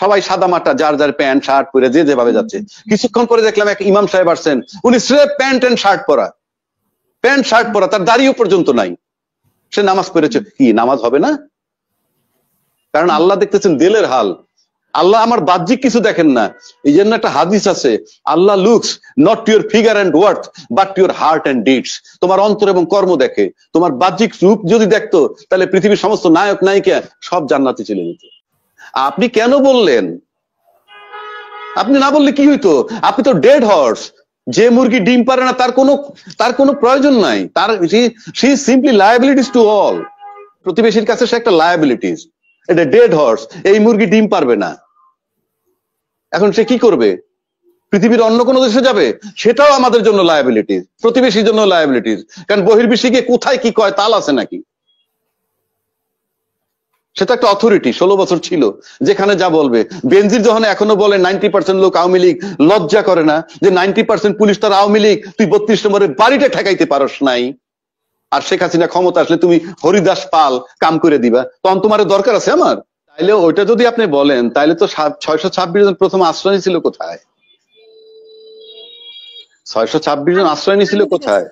সবাই সাদা মাটা, যার যার প্যান্ট শার্ট পরে যে যেভাবে যাচ্ছে। কিছুক্ষণ পরে দেখলাম এক ইমাম সাহেব আসছেন, উনি স্রেফ প্যান্ট এন্ড শার্ট পরা, প্যান্ট শার্ট পরা, তার দাড়িও পর্যন্ত নাই, সে নামাজ পড়েছে। কি নামাজ হবে না? কারণ আল্লাহ দেখতেছেন দিলের হাল, আল্লাহ আমার বাহ্যিক কিছু দেখেন না। এই জন্য একটা হাদিস আছে, Allah looks not your figure and word but your heart and deeds. তোমার অন্তর এবং কর্ম দেখে। তোমার বাহ্যিক রূপ যদি দেখতো তাহলে পৃথিবীর সমস্ত নায়ক নায়িকা সব জান্নাতে চলে যেত। আপনি কেন বললেন? আপনি না বললে কি হইতো? আপনি তো ডেড হর্স। যে মুরগি ডিম পারে না তার কোনো প্রয়োজন নাই, তার সি সিম্পলি লায়াবিলিটিস টু অল। প্রতিবেশীর কাছে সে একটা লায়াবিলিটিস, এটা ডেড হর্স। এই মুরগি ডিম পারবে না, এখন সে কি করবে? পৃথিবীর অন্য কোনো দেশে যাবে, সেটাও আমাদের জন্য লায়াবিলিটিস, প্রতিবেশীর জন্য লায়াবিলিটিস। কারণ বহির্বিশ্বে গিয়ে কোথায় কি কয় তাল আছে নাকি? সেটা একটা অথরিটি, 16 বছর ছিল, যেখানে যা বলবে। বেনজির যখন এখনো বলে 90% লোক আওয়ামী লীগ, লজ্জা করে না যে 90% পুলিশ তার আওয়ামী লীগ, তুই 32 নম্বরের বাড়িটা ঠেকাইতে পারস নাই? আর শেখ হাসিনা ক্ষমতা আসলে তুমি হরিদাস পাল কাম করে দিবা, তখন তোমার দরকার আছে আমার? তাইলে ওইটা যদি আপনি বলেন, তাইলে তো 626 জন প্রথম আশ্রয় ছিল কোথায়? 626 জন আশ্রয় নিয়েছিল কোথায়?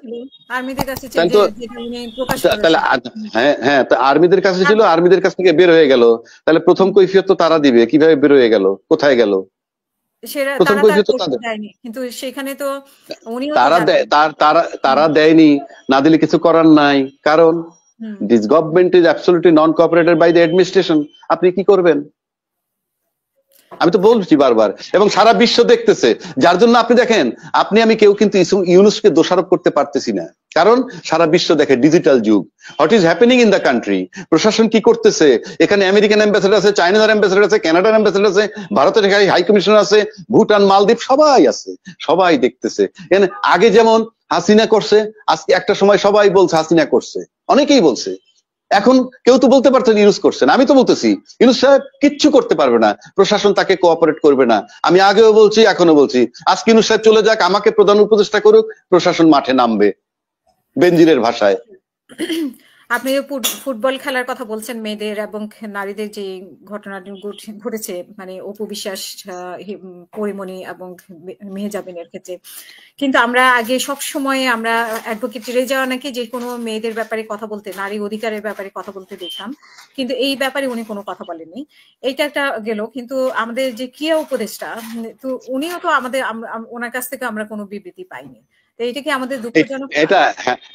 তাহলে হ্যাঁ, আর্মিদের কাছে ছিল, আর্মিদের কাছ থেকে বের হয়ে গেল। তাহলে প্রথম কৈফিয়ত তো তারা দিবে, কিভাবে বের হয়ে গেল, কোথায় গেল? প্রথম কৈফিয়ত তো তাদের, কিন্তু সেখানে তো তারা দেয়নি, না দিলে কিছু করার নাই। কারণ this government is absolutely non cooperated by the administration. আপনি কি করবেন? আমি তো বলছি বারবার, এবং সারা বিশ্ব দেখতেছে। যার জন্য আপনি দেখেন, আমি কেউ কিন্তু ইউনুসকে দোষারোপ করতে পারতেছি না, কারণ সারা বিশ্ব দেখে ডিজিটাল যুগ। What is happening in the country, প্রশাসন কি করতেছে, এখানে আমেরিকান অ্যাম্বাসেডর আছে, চাইনার অ্যাম্বাসেডর আছে, কানাডার অ্যাম্বাসেডর আছে, ভারতের হাই কমিশনার আছে, ভুটান, মালদ্বীপ সবাই আছে, সবাই দেখতেছে। আগে যেমন হাসিনা করছে, আজকে একটা সময় সবাই বলছে হাসিনা করছে, অনেকেই বলছে। এখন কেউ তো বলতে পারছেন ইউনুস করছেন। আমি তো বলতেছি ইউনুস সাহেব কিচ্ছু করতে পারবে না, প্রশাসন তাকে কোঅপারেট করবে না। আমি আগেও বলছি, এখনো বলছি, আজকে ইউনুস সাহেব চলে যাক, আমাকে প্রধান উপদেষ্টা করুক, প্রশাসন মাঠে নামবে, বেনজিরের ভাষায়। আপনি ফুটবল খেলার কথা বলছেন, মেয়েদের এবং নারীদের যে ঘটনাটি ঘটেছে, মানে অপু বিশ্বাস, পরিমণি এবং মেহজাবিনের ক্ষেত্রে, কিন্তু আমরা আগে সব সময় আমরা অ্যাডভোকেট রেজাও নাকি যে কোনো মেয়েদের ব্যাপারে কথা বলতে, নারী অধিকারের ব্যাপারে কথা বলতে দেখলাম, কিন্তু এই ব্যাপারে উনি কোনো কথা বলেননি। এইটা একটা গেল। কিন্তু আমাদের যে ক্রিয়া উপদেষ্টা, তো উনিও তো আমাদের, ওনার কাছ থেকে আমরা কোনো বিবৃতি পাইনি। এটা কি আমাদের দুঃখজনক?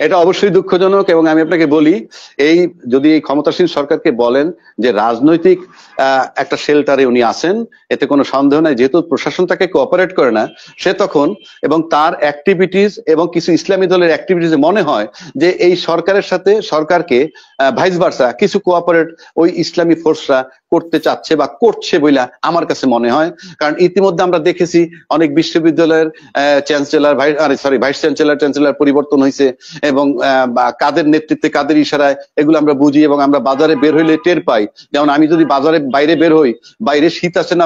এটা অবশ্যই দুঃখজনক। এবং আমি আপনাকে বলি, যদি এই ক্ষমতাসীন সরকারকে বলেন যে রাজনৈতিক একটা শেল্টারে উনি আছেন, এতে কোনো সন্দেহ নাই, যেহেতু প্রশাসন তাকে কোঅপারেট করে না, সে তখন এবং তার অ্যাক্টিভিটিস এবং কিছু ইসলামী দলের অ্যাক্টিভিটিস মনে হয় যে এই সরকারের সাথে সরকারকে ভাইস ভার্সা কিছু কোঅপারেট ওই ইসলামী ফোর্সরা করতে চাচ্ছে বা করছে বলে আমার কাছে মনে হয়। কারণ ইতিমধ্যে আমরা দেখেছি অনেক বিশ্ববিদ্যালয়ের চ্যান্সেলর, ভাইস চ্যান্সেলর পরিবর্তন হয়েছে, এবং কাদের নেতৃত্বে, কাদের ইশারায়, এগুলো আমরা বুঝি এবং আমরা বাজারে বের হইলে টের পাই। যেমন আমি যদি বাজারে বাইরে বের হই, বাইরে শীত আছে না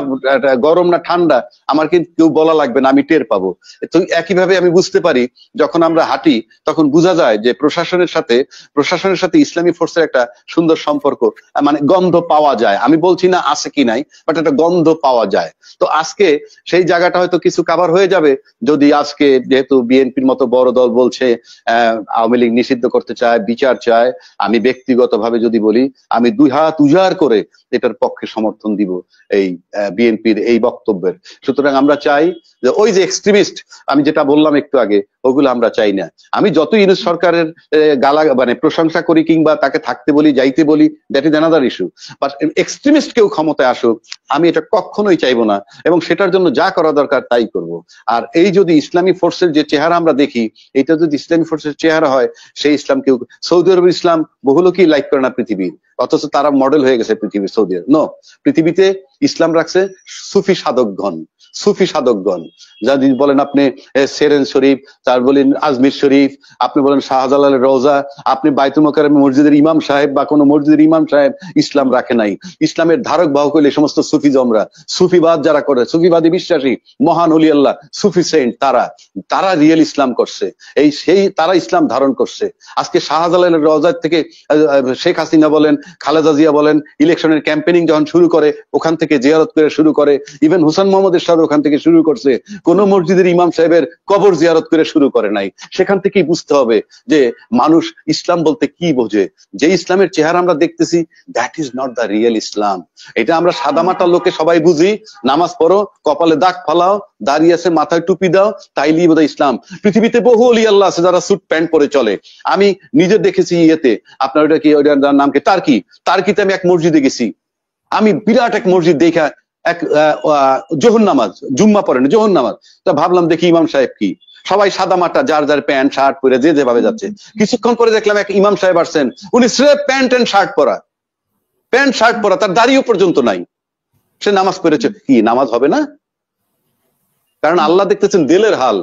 গরম না ঠান্ডা, আমার কিন্তু কেউ বলা লাগবে না, আমি টের পাবো। তো একইভাবে আমি বুঝতে পারি, যখন আমরা হাঁটি তখন বোঝা যায় যে প্রশাসনের সাথে ইসলামী ফোর্সের একটা সুন্দর সম্পর্ক, মানে গন্ধ পাওয়া যায়। আমি বলছি না আছে কি নাই, বাট একটা গন্ধ পাওয়া যায়। তো আজকে সেই জায়গাটা হয়তো কিছু কাভার হয়ে যাবে যদি আজকে, যেহেতু বিএনপির মতো বড় দল বলছে আওয়ামী লীগ নিষিদ্ধ করতে চায়, বিচার চায়, আমি ব্যক্তিগতভাবে যদি বলি, আমি 2 হাত উজাড় করে এটার পক্ষে সমর্থন দিব এই বিএনপির এই বক্তব্যের। সুতরাং আমরা চাই যে ওই যে এক্সট্রিমিস্ট আমি যেটা বললাম একটু আগে, ওগুলো আমরা চাই না। আমি যত ইউনুস সরকারের মানে প্রশংসা করি কিংবা তাকে থাকতে বলি, যাইতে বলি, that is another issue, but extremist কেউ ক্ষমতায় আসুক আমি এটা কখনোই চাইবো না, এবং সেটার জন্য যা করা দরকার তাই করব। আর এই যদি ইসলামী ফোর্সের যে চেহারা আমরা দেখি, এটা যদি ইসলামী ফোর্সের চেহারা হয়, সেই ইসলাম কেউ, সৌদি আরবের ইসলাম বহু লোকই লাইক করে না পৃথিবীর, অথচ তারা মডেল হয়ে গেছে পৃথিবীর। সৌদি আরব পৃথিবীতে ইসলাম রাখছে সুফি সাধকগণ, যদি বলেন আপনি সেরেন শরীফ, তার বলেন আজমির শরীফ, আপনি বলেন শাহজালালের রওজা, আপনি বাইতুল মোকাররমে মসজিদের ইমাম সাহেব বা কোনো মসজিদের ইমাম সাহেব ইসলাম রাখে নাই। ইসলামের ধারক বাহক হইলে সমস্ত সুফিজমরা, সুফিবাদ যারা করে, সুফিবাদী বিশ্বাসী মহান ওলি আল্লাহ, সুফি সেন্ট, তারা রিয়েল ইসলাম করছে, তারা ইসলাম ধারণ করছে। আজকে শাহজালালের রওজা থেকে শেখ হাসিনা বলেন, খালেদা জিয়া বলেন ইলেকশনের ক্যাম্পেনিং যখন শুরু করে ওখান থেকে জিয়ারত করে শুরু করে, ইভেন হুসেন মোহাম্মদ এরশাদ ওখান থেকে শুরু করছে, কোন মসজিদের ইমাম সাহেবের কবর জিয়ারত করে শুরু করে নাই। সেখান থেকেই বুঝতে হবে যে মানুষ ইসলাম বলতে কি বোঝে। যে ইসলামের চেহারা আমরা দেখতেছি, that is not the real Islam. এটা আমরা সাদামাটা লোকে সবাই বুঝি, নামাজ পড়ো, কপালে দাগ ফালাও, দাঁড়িয়ে আছে, মাথায় টুপি দাও, তাইলেই বোধহয় ইসলাম। পৃথিবীতে বহু ওলি আল্লাহ আছে যারা স্যুট প্যান্ট পরে চলে। আমি নিজে দেখেছি ইয়েতে, আপনার ওইটা কি, ওইটার নাম কি, টার্কিতে আমি এক মসজিদে গেছি, আমি বিরাট এক মসজিদ দেখা এক জোহর নামাজ, জুম্মা পড়েন জোহর নামাজ, তা ভাবলাম দেখি ইমাম সাহেব কি, সবাই সাদা মাটা, যার যার প্যান্ট শার্ট পরে যে যেভাবে যাচ্ছে। কিছুক্ষণ পরে দেখলাম এক ইমাম সাহেব আসছেন, উনি স্রেফ প্যান্ট এন্ড শার্ট পরা, প্যান্ট শার্ট পরা, তার দাড়িও পর্যন্ত নাই, সে নামাজ পড়েছে। কি নামাজ হবে না? কারণ আল্লাহ দেখতেছেন দিলের হাল।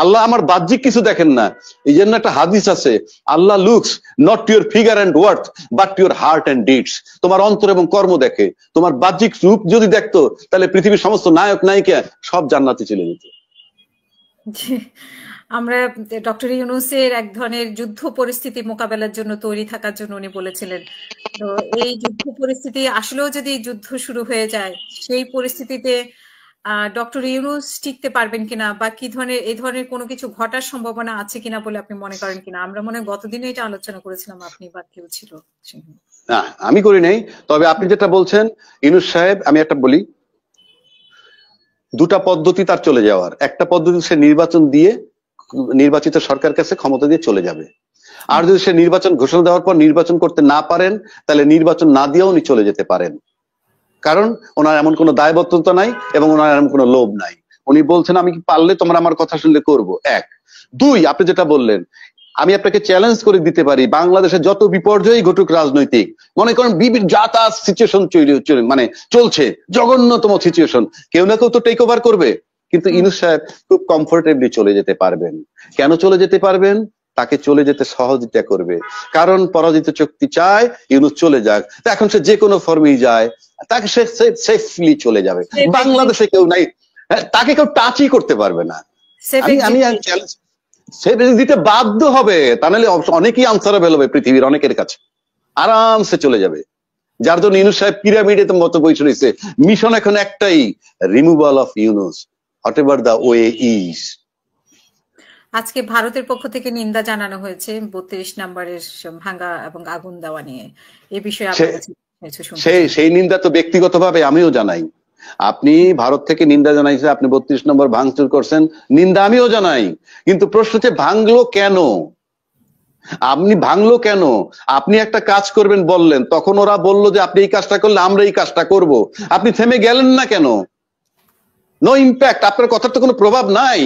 আল্লাহ আমার বাহ্যিক কিছু দেখেন না। এই জন্য একটা হাদিস আছে, Allah looks not your figure and word but your heart and deeds. তোমার অন্তর এবং কর্ম দেখে। তোমার বাহ্যিক রূপ যদি দেখতো তাহলে পৃথিবীর সমস্ত নায়ক নায়িকা সব জান্নাতে চলে যেত। আমরা ডক্টর ইউনূসের এক ধরনের যুদ্ধ পরিস্থিতি মোকাবেলার জন্য তৈরি থাকার জন্য উনি বলেছিলেন। তো এই যুদ্ধ পরিস্থিতি আসলেও যদি যুদ্ধ শুরু হয়ে যায়, সেই পরিস্থিতিতে ডক্টর ইউনূস টিকতে পারবেন কিনা, বা কি ধরনের এই ধরনের কোনো কিছু ঘটার সম্ভাবনা আছে কিনা বলে আপনি মনে করেন কিনা? আমরা মনে হয় গতদিনে এটা আলোচনা করেছিলাম, আপনি বা কেউ ছিল। না, আমি করি নাই। তবে আপনি যেটা বলছেন ইউনূস সাহেব, আমি একটা বলি, দুটা পদ্ধতি তার চলে যাওয়ার। একটা পদ্ধতি সে নির্বাচন দিয়ে নির্বাচিত সরকার কাছে ক্ষমতা দিয়ে চলে যাবে। আর যদি সে নির্বাচন ঘোষণা দেওয়ার পর নির্বাচন করতে না পারেন, তাহলে নির্বাচন না দিয়েও উনি চলে যেতে পারেন। কারণ ওনার এমন কোনো দায়বদ্ধতা নাই এবং ওনার এমন কোনো লোভ নাই। উনি বলছেন আমি কি পারলে তোমরা আমার কথা শুনলে করবো। এক। দুই, আপনি যেটা বললেন, আমি আপনাকে চ্যালেঞ্জ করে দিতে পারি, বাংলাদেশে যত বিপর্যয় ঘটুক রাজনৈতিক, মনে করেন বিভিন্ন যাতায়াত সিচুয়েশন মানে চলছে, জঘন্যতম সিচুয়েশন, কেউ না কেউ তো টেক ওভার করবে। কিন্তু ইউনূস সাহেব খুব কমফোর্টেবলি চলে যেতে পারবেন। কেন চলে যেতে পারবেন? তাকে চলে যেতে সহযোগিতা করবে। কারণ পরাজিত শক্তি চায় ইউনূস চলে যাক। এখন সে যে কোনো ফর্মেই যায়, তাকে সে সেফলি চলে যাবে। বাংলাদেশে কেউ নাই, তাকে কেউ টাচই করতে পারবে না। আমি চ্যালেঞ্জ সে দিতে বাধ্য হবে, তা নাহলে অনেকেই আনসারেবল হবে পৃথিবীর অনেকের কাছে, আরামসে চলে যাবে। যার জন্য ইউনূস সাহেব পিরামিডে তো মতো বসে রয়েছে। মিশন এখন একটাই, removal of Yunus whatever the way is. আজকে ভারতের পক্ষ থেকে নিন্দা জানানো হয়েছে 32 নম্বরের ভাঙ্গা এবং আগুন দেওয়া নিয়ে। এই বিষয়ে সেই নিন্দা তো ব্যক্তিগতভাবে আমিও জানাই। আপনি ভারত থেকে নিন্দা জানাইছে, আপনি 32 নম্বর ভাঙচুর করছেন, নিন্দা আমিও জানাই। কিন্তু প্রশ্ন হচ্ছে ভাঙলো কেন? আপনি ভাঙলো কেন? আপনি একটা কাজ করবেন বললেন, তখন ওরা বললো যে আপনি এই কাজটা করলে আমরা এই কাজটা করব। আপনি থেমে গেলেন না কেন? নো ইম্প্যাক্ট, আপনার কথার তো কোনো প্রভাব নাই।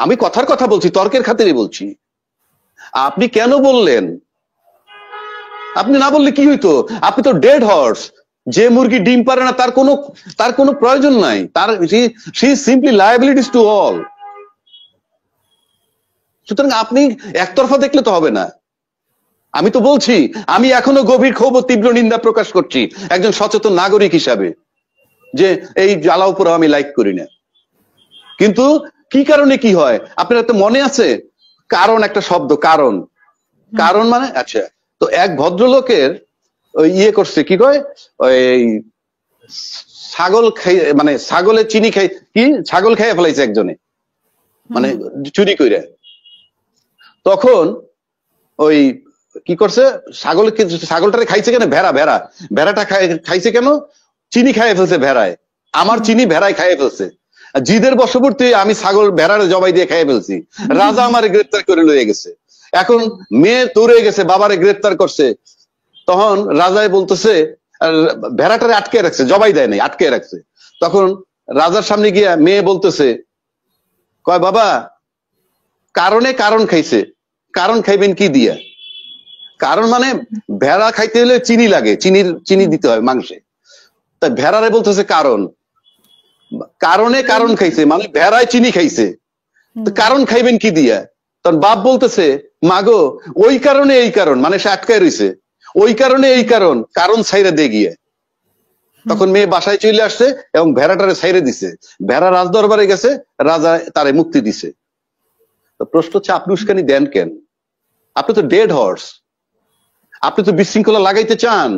আমি কথার কথা বলছি, তর্কের খাতিরে বলছি। আপনি কেন বললেন? আপনি না বললে কি হইতো? আপনি তো ডেড হর্স। যে মুরগি ডিম পারে না তার কোনো প্রয়োজন নাই, তার সি সিম্পলি লায়াবিলিটিস টু অল। সুতরাং আপনি একতরফা দেখলে তো হবে না। আমি তো বলছি, আমি এখনো গভীর ক্ষোভ ও তীব্র নিন্দা প্রকাশ করছি একজন সচেতন নাগরিক হিসাবে, যে এই জ্বালাও পোড়াও আমি লাইক করি না। কিন্তু কি কারণে কি হয় আপনার তো মনে আছে? কারণ একটা শব্দ, কারণ। কারণ মানে আচ্ছা, তো এক ভদ্রলোকের ওই ইয়ে করছে, কি কয়, ওই ছাগল খাই, মানে ছাগলের চিনি খাই, কি ছাগল খাইয়া ফেলাইছে একজনে, মানে চুরি কইরা। তখন ওই কি করছে, ছাগলটারে খাইছে কেন? ভেড়াটা খাইছে কেন? চিনি খাইয়ে ফেলছে ভেড়ায়। আমার চিনি ভেড়ায় খাইয়ে ফেলছে। জিদের বশবর্তী আমি ছাগল ভেড়ার জবাই দিয়ে খাইয়ে ফেলছি। রাজা আমারে গ্রেপ্তার করে লয়ে গেছে। এখন মেয়ে দৌড়ে গেছে, বাবারে গ্রেপ্তার করছে। তখন রাজায় বলতেছে, ভেড়াটারে আটকে রাখছে, জবাই দেয় নাই, আটকে রাখছে। তখন রাজার সামনে গিয়া মেয়ে বলতেছে, কয় বাবা কারণ খাইছে, কারণ খাইবেন কি দিয়া? কারণ মানে ভেড়া খাইতে হলে চিনি লাগে, চিনি দিতে হয় মাংসে। তাই ভেড়ারে বলতেছে কারণ খাইছে, মানে ভেড়ায় চিনি খাইছে, তো কারণ খাইবেন কি দিয়া? তখন বাপ বলতেছে, মাগো ওই কারণে এই কারণ, মানে সে আটকায় রয়েছে, ওই কারণে এই কারণ ছাইরে দে গিয়ে। তখন মেয়ে বাসায় চলে আসছে এবং ভেড়াটারে ছাইরে দিছে। ভেড়া রাজদরবারে গেছে, রাজা তারে মুক্তি দিছে। তো প্রশ্ন হচ্ছে আপনি উস্কানি দেন কেন? আপনি তো ডেড হর্স। আপনি তো বিশৃঙ্খলা লাগাইতে চান,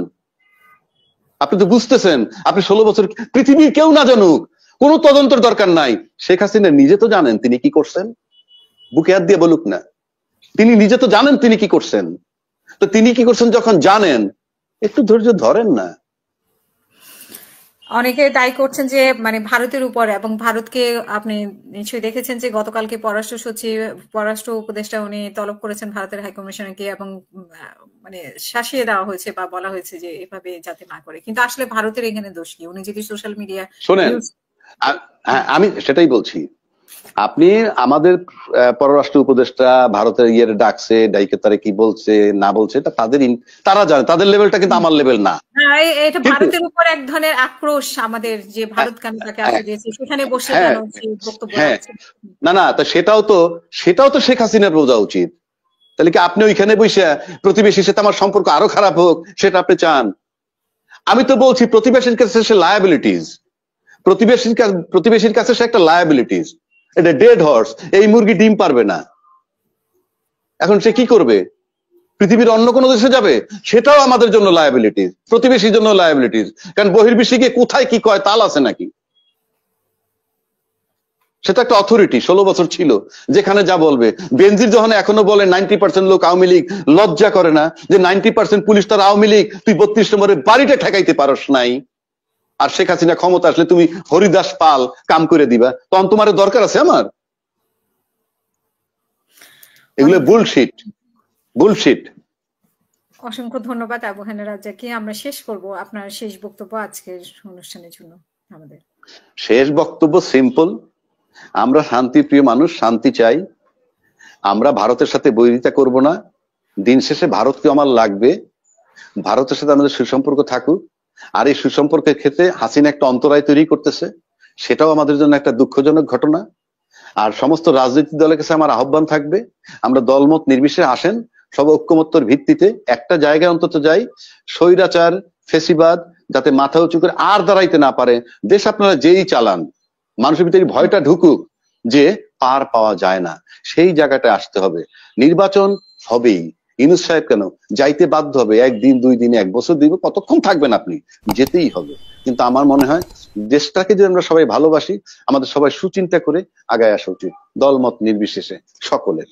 আপনি তো বুঝতেছেন। আপনি 16 বছর পৃথিবীর কেউ না জানুক, কোনো তদন্তের দরকার নাই। শেখ হাসিনা নিজে তো জানেন তিনি কি করছেন, বুকে হাত দিয়ে বলুক না, তিনি নিজে তো জানেন তিনি কি করছেন। তো তিনি কি করছেন যখন জানেন, একটু ধৈর্য ধরেন না। অনেকে দায়ী করছেন যে মানে ভারতের উপরে, এবং ভারতকে আপনি নিশ্চয়ই দেখেছেন যে গতকালকে পররাষ্ট্র উপদেষ্টা উনি তলব করেছেন ভারতের হাইকমিশনকে, এবং মানে শাসিয়ে দেওয়া হয়েছে বা বলা হয়েছে যে এভাবে যাতে না করে। কিন্তু আসলে ভারতের এখানে দোষ কি? উনি যদি সোশ্যাল মিডিয়া শোনেন, আমি সেটাই বলছি। আপনি আমাদের পররাষ্ট্র উপদেষ্টা ভারতের ডাকছে, ডাইকে তারা কি বলছে না বলছে এটা তারা জানে, তাদের লেভেলটা কিন্তু আমার লেভেল না। এটা ভারতের উপর এক ধরনের আক্রোশ আমাদের, যে ভারত কেন তাকে আসতে দিয়েছে, সেখানে বসে কেন বক্তব্য রাখছে। না তা সেটাও তো শেখ হাসিনার বোঝা উচিত। তাহলে কি আপনি ওইখানে বসে প্রতিবেশীর সাথে আমার সম্পর্ক আরো খারাপ হোক সেটা আপনি চান? আমি তো বলছি প্রতিবেশীর কাছে সে লায়াবিলিটিস, প্রতিবেশীর কাছে সে একটা লায়াবিলিটিস। এটা ডেড হর্স, এই মুরগি ডিম পারবে না। এখন সে কি করবে? পৃথিবীর অন্য কোনো দেশে যাবে? সেটাও আমাদের জন্য লায়াবিলিটিস, প্রতিবেশীর জন্য লায়াবিলিটিস। কারণ বহির্বিশ্বে গিয়ে কোথায় কি কয় তাল আছে নাকি? সেটা একটা অথরিটি, 16 বছর ছিল, যেখানে যা বলবে। বেনজির যখন এখনো বলে 90% লোক আওয়ামী লীগ, লজ্জা করে না যে 90% পুলিশ তার আওয়ামী লীগ, তুই 32 নম্বরের বাড়িটা ঠেকাইতে পারস নাই? আর শেখ হাসিনা ক্ষমতা আসলে তুমি হরিদাস পাল কাম করে দিবা, তখন তোমার দরকার আছে আমার? এগুলো বুলশিট। অসংখ্য ধন্যবাদ আবু হানিফ রাজ্জাককে। আমরা শেষ করব আপনার শেষ বক্তব্য আজকের অনুষ্ঠানের জন্য। আমাদের শেষ বক্তব্য সিম্পল, আমরা শান্তিপ্রিয় মানুষ, শান্তি চাই। আমরা ভারতের সাথে বৈরিতা করব না। দিন শেষে ভারতকে আমার লাগবে, ভারতের সাথে আমাদের সুসম্পর্ক থাকুক। আর এই সুসম্পর্কের ক্ষেত্রে হাসিনা একটা অন্তরায় তৈরি করতেছে, সেটাও আমাদের জন্য একটা দুঃখজনক ঘটনা। আর সমস্ত রাজনৈতিক দলের কাছে আমার আহ্বান থাকবে, আমরা দলমত নির্বিশেষে আসেন, সব ঐক্যমত্যের ভিত্তিতে একটা জায়গায় অন্তত যাই। স্বৈরাচার ফেসিবাদ যাতে মাথা উঁচু করে আর দাঁড়াইতে না পারে। দেশ আপনারা যেই চালান, মানুষের ভিতরে ভয়টা ঢুকুক যে পার পাওয়া যায় না, সেই জায়গাটায় আসতে হবে। নির্বাচন হবেই, ইউনূস সাহেব কেন যাইতে বাধ্য হবে। 1 দিন 2 দিন 1 বছর 2 বছর কতক্ষণ থাকবেন আপনি? যেতেই হবে। কিন্তু আমার মনে হয় দেশটাকে যদি আমরা সবাই ভালোবাসি, আমাদের সবাই সুচিন্তা করে আগায় আসা উচিত, দলমত নির্বিশেষে সকলের।